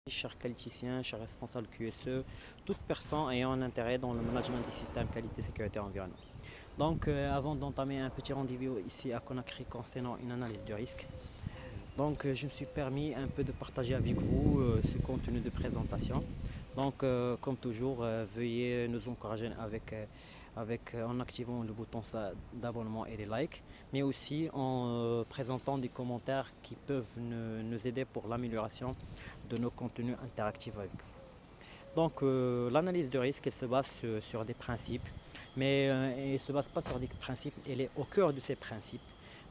Chers qualiticiens, chers responsables QSE, toute personne ayant un intérêt dans le management des systèmes qualité, sécurité, environnement. Donc, avant d'entamer un petit rendez-vous ici à Conakry concernant une analyse de risque, je me suis permis un peu de partager avec vous ce contenu de présentation. Comme toujours, veuillez nous encourager en activant le bouton d'abonnement et les likes, mais aussi en présentant des commentaires qui peuvent nous aider pour l'amélioration de nos contenus interactifs avec vous. L'analyse de risque, elle se base sur des principes, mais elle ne se base pas sur des principes, elle est au cœur de ces principes.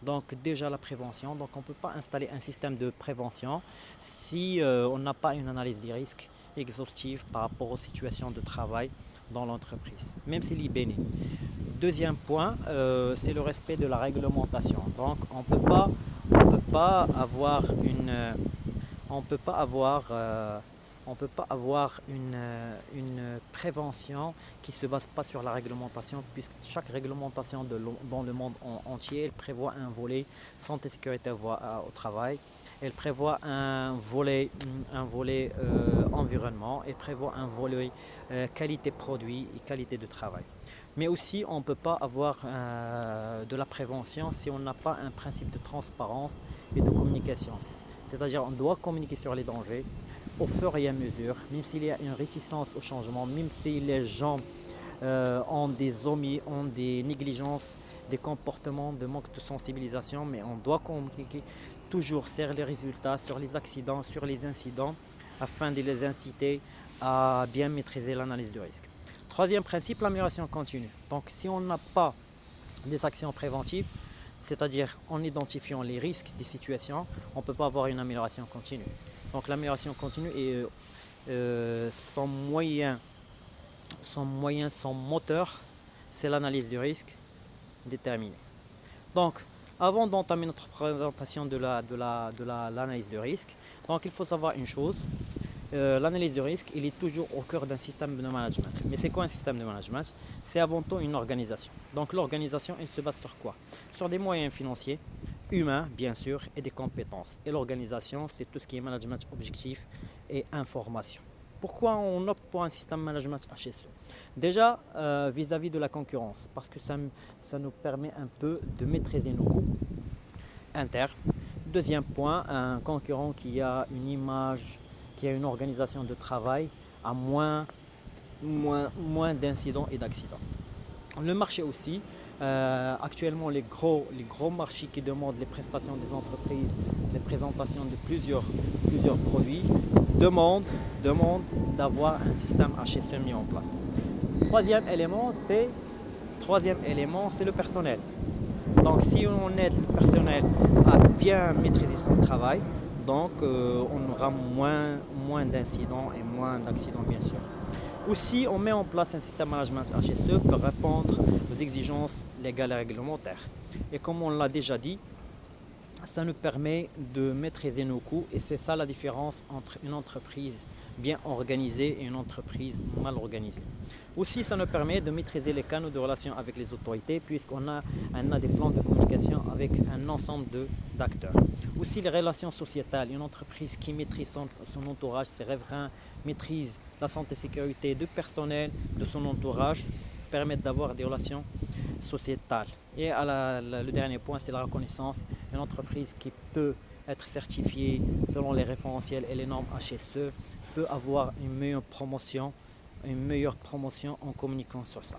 Donc déjà la prévention, donc on ne peut pas installer un système de prévention si on n'a pas une analyse des risques exhaustive par rapport aux situations de travail dans l'entreprise, même s'il est béni. Deuxième point, c'est le respect de la réglementation. Donc on peut pas avoir on peut pas avoir on peut pas avoir une prévention qui ne se base pas sur la réglementation, puisque chaque réglementation dans le monde entier elle prévoit un volet santé sécurité au travail, elle prévoit un volet environnement, elle prévoit un volet qualité produit et qualité de travail. Mais aussi, on ne peut pas avoir de la prévention si on n'a pas un principe de transparence et de communication. C'est-à-dire on doit communiquer sur les dangers au fur et à mesure, même s'il y a une réticence au changement, même si les gens ont des omis, ont des négligences, des comportements de manque de sensibilisation, mais on doit communiquer toujours sur les résultats, sur les accidents, sur les incidents, afin de les inciter à bien maîtriser l'analyse du risque. Troisième principe, l'amélioration continue. Donc si on n'a pas des actions préventives, c'est-à-dire en identifiant les risques des situations, on ne peut pas avoir une amélioration continue. Donc l'amélioration continue est son moteur, c'est l'analyse du risque déterminée. Donc, avant d'entamer notre présentation de l'analyse de risque, donc il faut savoir une chose. L'analyse de risque, il est toujours au cœur d'un système de management. Mais c'est quoi un système de management? C'est avant tout une organisation. Donc l'organisation, elle se base sur quoi? Sur des moyens financiers, humains bien sûr, et des compétences. Et l'organisation, c'est tout ce qui est management objectif et information. Pourquoi on opte pour un système de management HSE? Déjà, vis-à-vis de la concurrence, parce que ça nous permet un peu de maîtriser nos coûts internes. Deuxième point, un concurrent qui a une image, qui a une organisation de travail, a moins d'incidents et d'accidents. Le marché aussi, actuellement les gros marchés qui demandent les prestations des entreprises, les présentations de plusieurs produits, demandent d'avoir un système HSE mis en place. Troisième élément, c'est le personnel. Donc si on aide le personnel à bien maîtriser son travail, on aura moins d'incidents et moins d'accidents bien sûr. Aussi, on met en place un système de management HSE pour répondre aux exigences légales et réglementaires. Et comme on l'a déjà dit, ça nous permet de maîtriser nos coûts et c'est ça la différence entre une entreprise bien organisée et une entreprise mal organisée. Aussi, ça nous permet de maîtriser les canaux de relation avec les autorités puisqu'on a des plans de communication avec un ensemble d'acteurs. Aussi, les relations sociétales, une entreprise qui maîtrise son entourage, ses riverains, maîtrise la santé et sécurité du personnel, de son entourage, permettent d'avoir des relations sociétale. Et le dernier point, c'est la reconnaissance. Une entreprise qui peut être certifiée selon les référentiels et les normes HSE peut avoir une meilleure promotion en communiquant sur ça.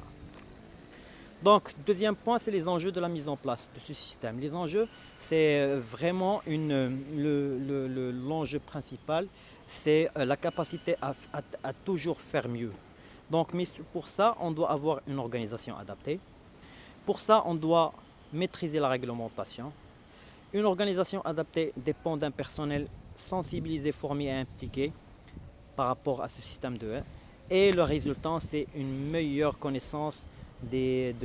Donc, deuxième point, c'est les enjeux de la mise en place de ce système. Les enjeux, c'est vraiment l'enjeu principal, c'est la capacité à toujours faire mieux. Donc, mais pour ça, on doit avoir une organisation adaptée. Pour ça, on doit maîtriser la réglementation. Une organisation adaptée dépend d'un personnel sensibilisé, formé et impliqué par rapport à ce système de haie. Et le résultat, c'est une meilleure connaissance des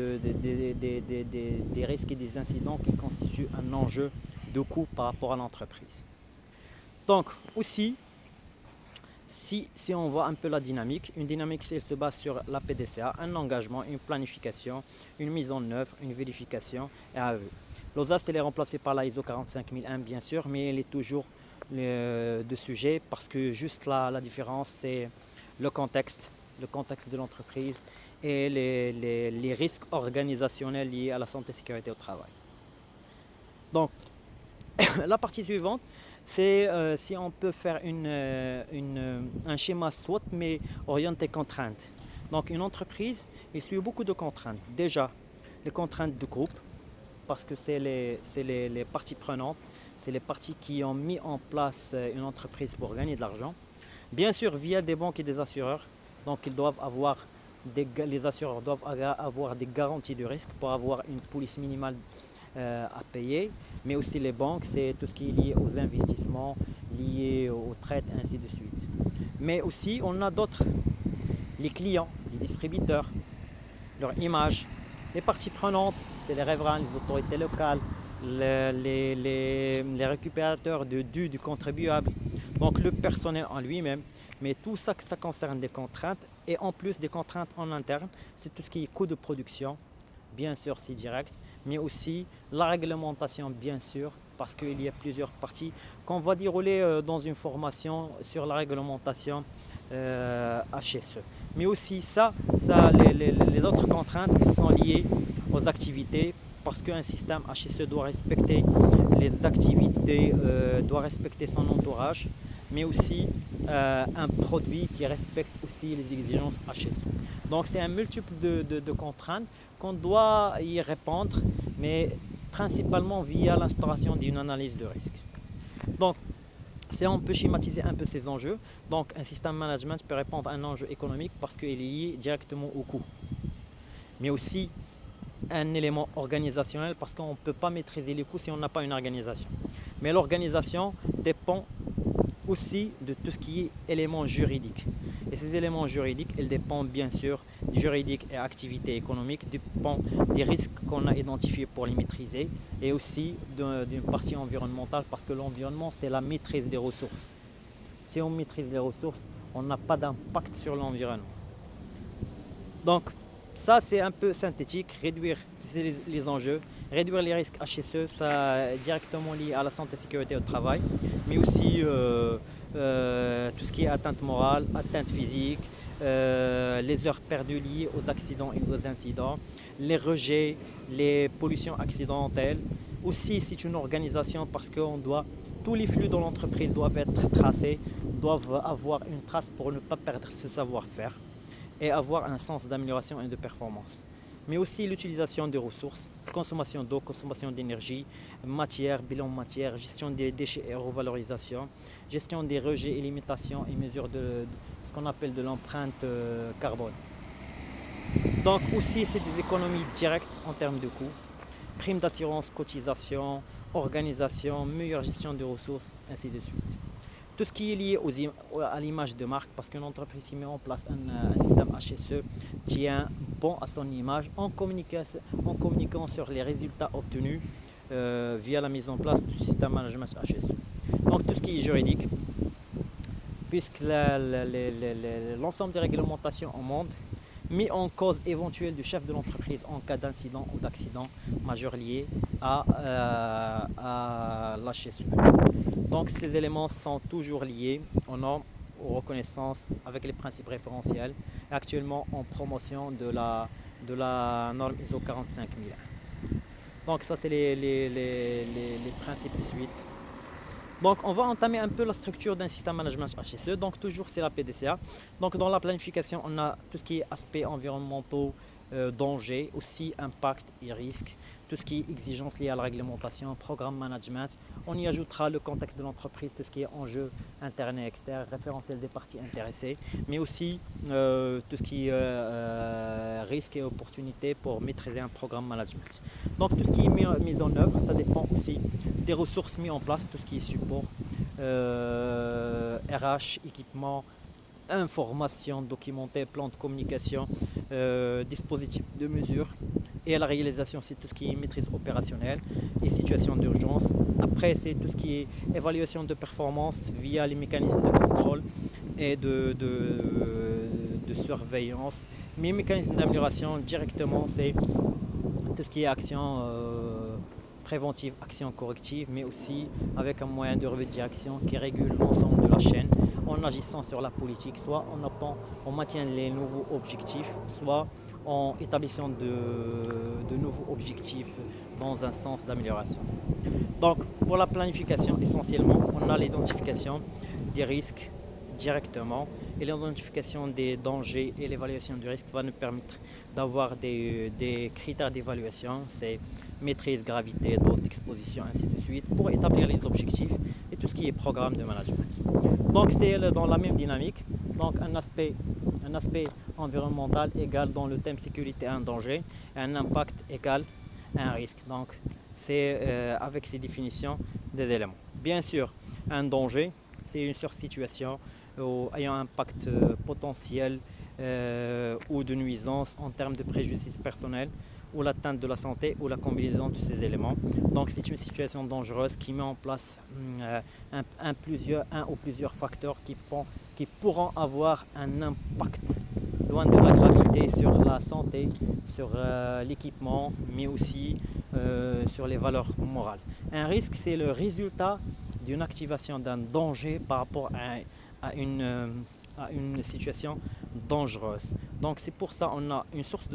risques et des incidents qui constituent un enjeu de coût par rapport à l'entreprise. Donc aussi, si on voit un peu la dynamique, une dynamique elle se base sur la PDCA, un engagement, une planification, une mise en œuvre, une vérification et un AE. L'OSAS elle est remplacée par la ISO 45001 bien sûr, mais elle est toujours de sujets parce que juste la différence, c'est le contexte de l'entreprise et les risques organisationnels liés à la santé et sécurité au travail. Donc, la partie suivante, c'est si on peut faire un schéma SWOT mais orienté contrainte. Donc, une entreprise, il suit beaucoup de contraintes. Déjà, les contraintes de groupe, parce que c'est les parties prenantes, c'est les parties qui ont mis en place une entreprise pour gagner de l'argent. Bien sûr, via des banques et des assureurs. Donc, les assureurs doivent avoir des garanties de risque pour avoir une police minimale à payer. Mais aussi les banques, c'est tout ce qui est lié aux investissements, lié aux traites, ainsi de suite. Mais aussi, on a d'autres, les clients, les distributeurs, leur image. Les parties prenantes, c'est les riverains, les autorités locales, les récupérateurs de dû du contribuable, donc le personnel en lui-même. Mais tout ça, ça concerne des contraintes et en plus des contraintes en interne, c'est tout ce qui est coût de production, bien sûr c'est direct, mais aussi la réglementation bien sûr, parce qu'il y a plusieurs parties qu'on va dérouler dans une formation sur la réglementation HSE. Mais aussi les autres contraintes, elles sont liées aux activités parce qu'un système HSE doit respecter les activités, doit respecter son entourage, mais aussi un produit qui respecte aussi les exigences HSE. Donc c'est un multiple de contraintes qu'on doit y répondre, mais principalement via l'instauration d'une analyse de risque. Donc, si on peut schématiser un peu ces enjeux, donc un système management peut répondre à un enjeu économique parce qu'il est lié directement au coût, mais aussi un élément organisationnel parce qu'on ne peut pas maîtriser les coûts si on n'a pas une organisation. Mais l'organisation dépend aussi de tout ce qui est éléments juridiques. Et ces éléments juridiques, ils dépendent bien sûr du juridique et activité économique, dépendent des risques qu'on a identifiés pour les maîtriser et aussi d'une partie environnementale parce que l'environnement, c'est la maîtrise des ressources. Si on maîtrise les ressources, on n'a pas d'impact sur l'environnement. Donc, ça, c'est un peu synthétique, réduire les enjeux, réduire les risques HSE, ça est directement lié à la santé et sécurité au travail, mais aussi tout ce qui est atteinte morale, atteinte physique, les heures perdues liées aux accidents et aux incidents, les rejets, les pollutions accidentelles. Aussi, c'est une organisation parce que tous les flux dans l'entreprise doivent être tracés, doivent avoir une trace pour ne pas perdre ce savoir-faire et avoir un sens d'amélioration et de performance. Mais aussi l'utilisation des ressources, consommation d'eau, consommation d'énergie, matière, bilan matière, gestion des déchets et revalorisation, gestion des rejets et limitations et mesure de ce qu'on appelle de l'empreinte carbone. Donc aussi c'est des économies directes en termes de coûts, primes d'assurance, cotisation, organisation, meilleure gestion des ressources, ainsi de suite. Tout ce qui est lié à l'image de marque, parce qu'une entreprise qui met en place un système HSE tient bon à son image en communiquant sur les résultats obtenus via la mise en place du système management HSE. Donc tout ce qui est juridique, puisque l'ensemble des réglementations au monde met en cause éventuelle du chef de l'entreprise en cas d'incident ou d'accident majeur lié à l'HSE. Donc ces éléments sont toujours liés aux normes, aux reconnaissances avec les principes référentiels, et actuellement en promotion de la norme ISO 45001. Donc ça c'est les principes de suite. Donc on va entamer un peu la structure d'un système management HSE. Donc toujours c'est la PDCA. Donc dans la planification on a tout ce qui est aspects environnementaux, dangers, aussi impact et risques, tout ce qui est exigences liées à la réglementation, programme management. On y ajoutera le contexte de l'entreprise, tout ce qui est enjeux internes et externes, référentiel des parties intéressées, mais aussi tout ce qui est risques et opportunités pour maîtriser un programme management. Donc tout ce qui est mis en œuvre, ça dépend aussi des ressources mises en place, tout ce qui est support, RH, équipement, information documentée, plan de communication, dispositif de mesure. Et à la réalisation, c'est tout ce qui est maîtrise opérationnelle et situation d'urgence. Après, c'est tout ce qui est évaluation de performance via les mécanismes de contrôle et de surveillance. Mais mécanismes d'amélioration, directement, c'est tout ce qui est action préventive, action corrective, mais aussi avec un moyen de redirection qui régule l'ensemble de la chaîne en agissant sur la politique, soit en maintient les nouveaux objectifs, soit en établissant de nouveaux objectifs dans un sens d'amélioration. Donc pour la planification, essentiellement, on a l'identification des risques directement et l'identification des dangers et l'évaluation du risque va nous permettre d'avoir des critères d'évaluation, c'est maîtrise, gravité, dose d'exposition, ainsi de suite, pour établir les objectifs et tout ce qui est programme de management. Donc c'est dans la même dynamique, donc un aspect environnemental égale dans le thème sécurité un danger, et un impact égale un risque. Donc c'est avec ces définitions des éléments. Bien sûr, un danger, c'est une situation ayant un impact potentiel ou de nuisance en termes de préjudice personnel ou l'atteinte de la santé ou la combinaison de ces éléments. Donc c'est une situation dangereuse qui met en place un ou plusieurs facteurs qui pourront avoir un impact loin de la gravité sur la santé, sur l'équipement, mais aussi sur les valeurs morales. Un risque, c'est le résultat d'une activation d'un danger par rapport à une situation dangereuse. Donc c'est pour ça qu'on a une source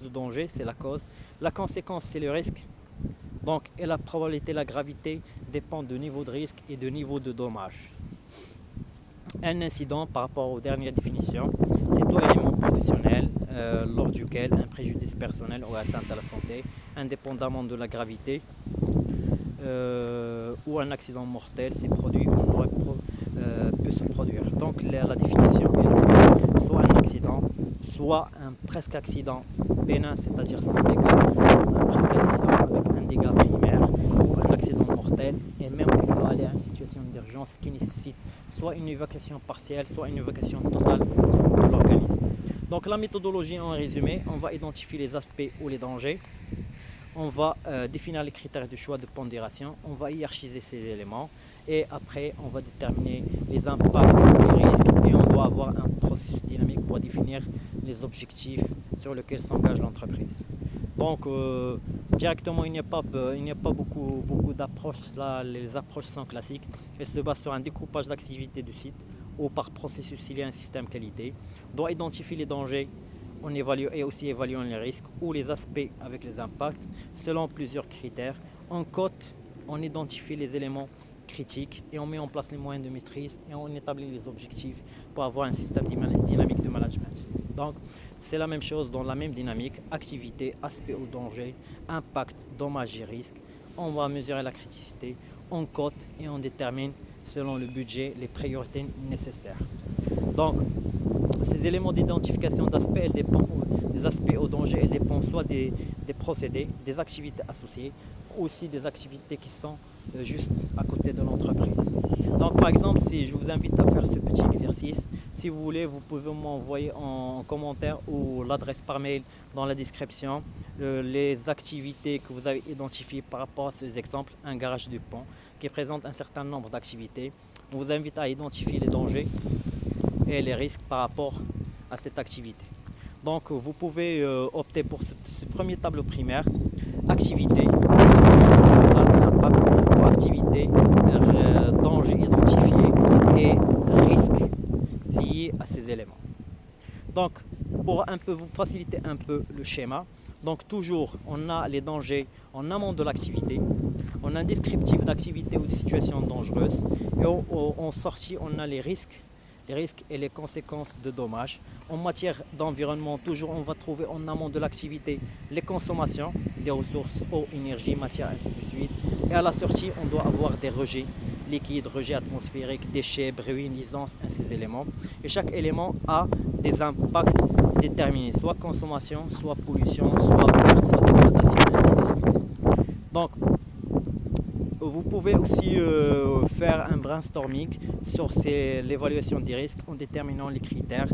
de danger, c'est la cause. La conséquence, c'est le risque. Donc, et la probabilité, la gravité dépend du niveau de risque et du niveau de dommage. Un incident par rapport aux dernières définitions, c'est tout élément professionnel lors duquel un préjudice personnel ou atteinte à la santé, indépendamment de la gravité, ou un accident mortel s'est produit ou peut se produire. Donc la définition est soit un accident, soit un presque accident bénin, c'est-à-dire sans dégâts, un presque accident avec un dégât primaire, ou un accident mortel, et même on peut aller à une situation d'urgence qui nécessite soit une évacuation partielle, soit une évacuation totale de l'organisme. Donc la méthodologie en résumé, on va identifier les aspects ou les dangers. On va définir les critères de choix de pondération, on va hiérarchiser ces éléments et après on va déterminer les impacts et les risques et on doit avoir un processus dynamique pour définir les objectifs sur lesquels s'engage l'entreprise. Donc directement il n'y a pas beaucoup d'approches, là les approches sont classiques, elles se basent sur un découpage d'activités du site ou par processus il y a un système qualité, on doit identifier les dangers. On évalue et aussi évaluons les risques ou les aspects avec les impacts selon plusieurs critères. On cote, on identifie les éléments critiques et on met en place les moyens de maîtrise et on établit les objectifs pour avoir un système dynamique de management. Donc c'est la même chose dans la même dynamique, activité, aspect ou danger, impact, dommage et risque. On va mesurer la criticité, on cote et on détermine selon le budget les priorités nécessaires. Donc ces éléments d'identification d'aspects, elles dépendent des aspects au danger, elles dépendent soit des procédés, des activités associées, aussi des activités qui sont juste à côté de l'entreprise. Donc par exemple, si je vous invite à faire ce petit exercice, si vous voulez, vous pouvez m'envoyer en commentaire ou l'adresse par mail dans la description les activités que vous avez identifiées par rapport à ces exemples, un garage du pont qui présente un certain nombre d'activités. On vous invite à identifier les dangers et les risques par rapport à cette activité. Donc vous pouvez opter pour ce premier tableau primaire, activité, impact ou activité, danger identifié et risque liés à ces éléments. Donc pour un peu vous faciliter un peu le schéma, donc toujours on a les dangers en amont de l'activité, on a un descriptif d'activité ou de situation dangereuse et en sortie on a les risques et les conséquences de dommages. En matière d'environnement, toujours on va trouver en amont de l'activité les consommations des ressources, eau, énergie, matière, ainsi de suite. Et à la sortie, on doit avoir des rejets liquides, rejets atmosphériques, déchets, bruit, nuisances, ainsi ces éléments. Et chaque élément a des impacts déterminés, soit consommation, soit pollution, soit perte, soit dégradation, ainsi de suite. Donc, vous pouvez aussi faire un brainstorming sur l'évaluation des risques en déterminant les critères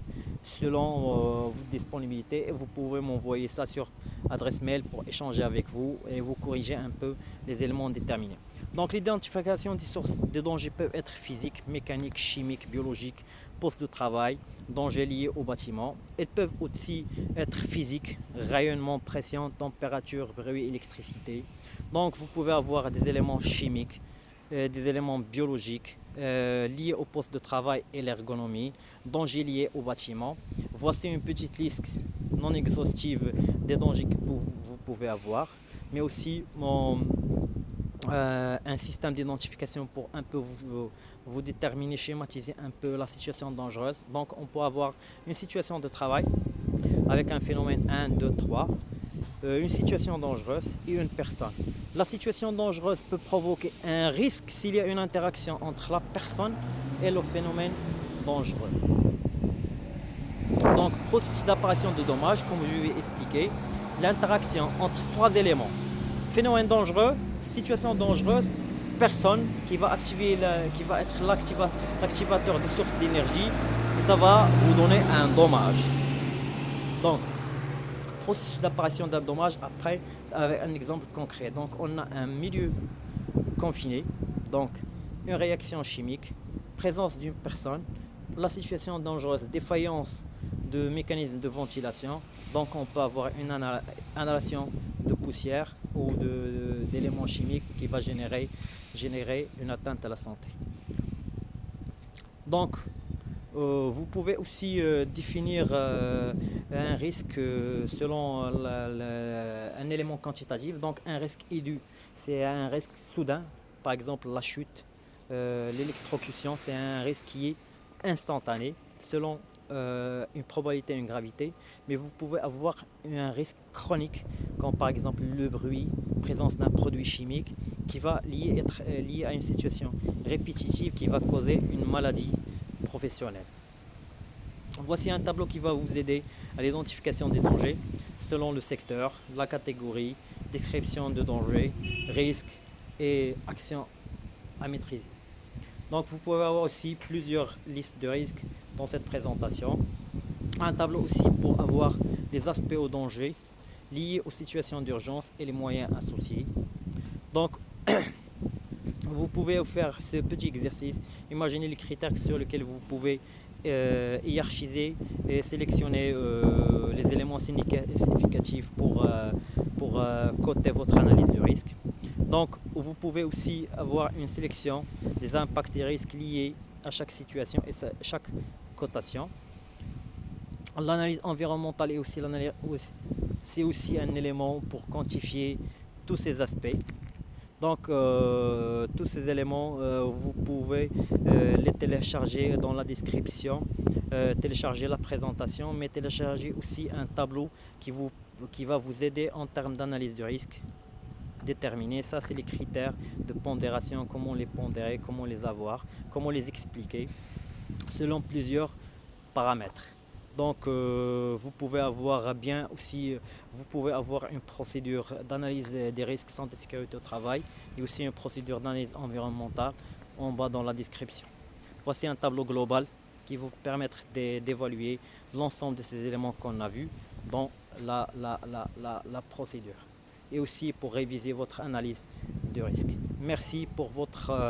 selon vos disponibilités et vous pouvez m'envoyer ça sur adresse mail pour échanger avec vous et vous corriger un peu les éléments déterminés. Donc l'identification des sources de dangers peut être physique, mécanique, chimique, biologique, poste de travail, dangers liés au bâtiment. Elles peuvent aussi être physiques, rayonnement, pression, température, bruit, électricité. Donc vous pouvez avoir des éléments chimiques, des éléments biologiques liés au poste de travail et l'ergonomie, dangers liés au bâtiment. Voici une petite liste non exhaustive des dangers que vous pouvez avoir, mais aussi un système d'identification pour un peu vous déterminer, schématiser un peu la situation dangereuse. Donc on peut avoir une situation de travail avec un phénomène 1, 2, 3, une situation dangereuse et une personne. La situation dangereuse peut provoquer un risque s'il y a une interaction entre la personne et le phénomène dangereux. Donc, processus d'apparition de dommages, comme je vais expliquer, l'interaction entre trois éléments. Phénomène dangereux, situation dangereuse, personne qui va être l'activateur de source d'énergie et ça va vous donner un dommage. Donc, processus d'apparition d'un dommage après avec un exemple concret. Donc, on a un milieu confiné, donc une réaction chimique, présence d'une personne, la situation dangereuse, défaillance de mécanismes de ventilation. Donc on peut avoir une inhalation de poussière ou d'éléments chimiques qui va générer une atteinte à la santé. Donc vous pouvez aussi définir un risque selon un élément quantitatif. Donc un risque aigu, c'est un risque soudain, par exemple la chute. L'électrocution, c'est un risque qui est instantané selon une probabilité et une gravité, mais vous pouvez avoir un risque chronique comme par exemple le bruit, présence d'un produit chimique qui va être lié à une situation répétitive qui va causer une maladie professionnelle. Voici un tableau qui va vous aider à l'identification des dangers selon le secteur, la catégorie, description de danger, risque et action à maîtriser. Donc vous pouvez avoir aussi plusieurs listes de risques dans cette présentation. Un tableau aussi pour avoir les aspects aux dangers liés aux situations d'urgence et les moyens associés. Donc vous pouvez faire ce petit exercice. Imaginez les critères sur lesquels vous pouvez hiérarchiser et sélectionner les éléments significatifs pour coter votre analyse de risque. Donc, vous pouvez aussi avoir une sélection des impacts et risques liés à chaque situation et chaque cotation. L'analyse environnementale est c'est aussi un élément pour quantifier tous ces aspects. Donc, tous ces éléments, vous pouvez les télécharger dans la description, télécharger la présentation, mais télécharger aussi un tableau qui va vous aider en termes d'analyse de risque. Déterminer, ça c'est les critères de pondération, comment les pondérer, comment les avoir, comment les expliquer selon plusieurs paramètres. Donc vous pouvez avoir une procédure d'analyse des risques santé et sécurité au travail et aussi une procédure d'analyse environnementale en bas dans la description. Voici un tableau global qui vous permettre d'évaluer l'ensemble de ces éléments qu'on a vus dans la procédure et aussi pour réviser votre analyse de risque. Merci pour votre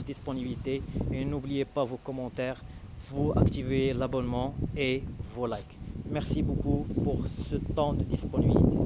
disponibilité et n'oubliez pas vos commentaires, vous activez l'abonnement et vos likes. Merci beaucoup pour ce temps de disponibilité.